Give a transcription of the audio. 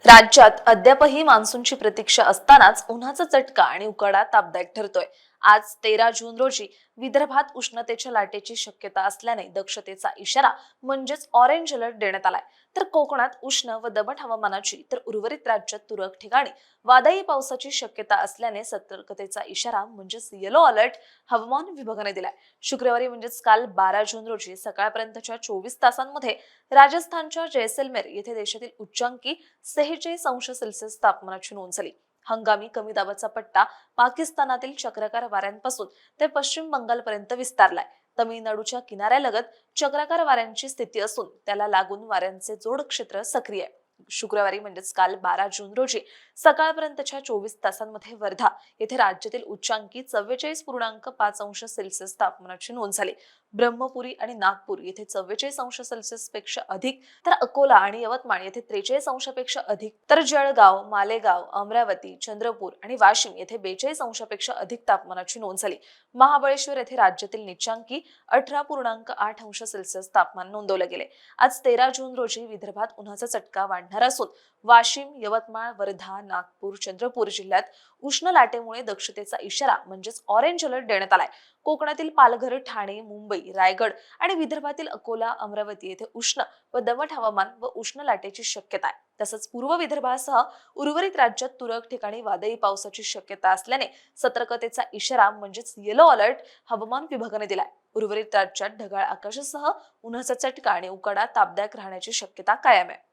राज्यात अद्यापही मान्सूनची प्रतीक्षा असतानाच उन्हाचा चटका आणि उकाडा तापदायक ठरतोय। आज 13 जून रोजी विदर्भात उष्णतेच्या लाटेची शक्यता असल्याने दक्षतेचा इशारा म्हणजेच ऑरेंज अलर्ट देण्यात आलाय। तर कोकणात उष्ण व दमट हवामानाची तर उर्वरित राज्यात तुरळक ठिकाणी वादळी पावसाची शक्यता असल्याने सतर्कतेचा इशारा म्हणजेच येलो अलर्ट हवामान विभागाने दिलाय। शुक्रवारी म्हणजेच काल 12 जून रोजी सकाळपर्यंतच्या 24 तासांमध्ये राजस्थानच्या जैसलमेर येथे देशातील उच्चांकी 46 अंश सेल्सिअस तापमानाची नोंद झाली। हंगामी कमी दाबाचा पट्टा पाकिस्तानातील चक्राकार वाऱ्यांपासून ते पश्चिम बंगालपर्यंत विस्तारलाय। तमिळनाडूच्या किनाऱ्यालगत चक्राकार वाऱ्यांची स्थिती असून त्याला लागून वाऱ्यांचे जोड क्षेत्र सक्रिय आहे। शुक्रवारी म्हणजेच काल 12 जून रोजी सकाळपर्यंतच्या 24 तासांमध्ये वर्धा येथे राज्यातील उच्चांकी 44.5 अंश सेल्सिअस तापमानाची नोंद झाली। ब्रह्मपुरी आणि नागपूर येथे 44 अंश सेल्सिअस पेक्षा अधिक, तर अकोला आणि यवतमाळ येथे 43 अंशापेक्षा अधिक, तर जळगाव, मालेगाव, अमरावती, चंद्रपूर आणि वाशिम येथे 42 अंशापेक्षा अधिक तापमानाची नोंद झाली। महाबळेश्वर येथे राज्यातील निचांकी 18.8 अंश सेल्सिअस तापमान नोंदवले गेले। आज 13 जून रोजी विदर्भात उन्हाचा चटका वाढणार असून वाशिम, यवतमाळ, वर्धा, नागपूर, चंद्रपूर जिल्ह्यात उष्ण लाटेमुळे दक्षतेचा इशारा म्हणजेच ऑरेंज अलर्ट देण्यात आलाय। कोकणातील पालघर, ठाणे, मुंबई, रायगड आणि विदर्भातील अकोला, अमरावती येथे उष्ण व दमट हवामान व उष्ण लाटेची शक्यता आहे। तसंच पूर्व विदर्भासह उर्वरित राज्यात तुरळक ठिकाणी वादळी पावसाची शक्यता असल्याने सतर्कतेचा इशारा म्हणजेच येलो अलर्ट हवामान विभागाने दिलाय। उर्वरित राज्यात ढगाळ आकाशासह उन्हाचा चटका आणि उकाडा तापदायक राहण्याची शक्यता कायम आहे।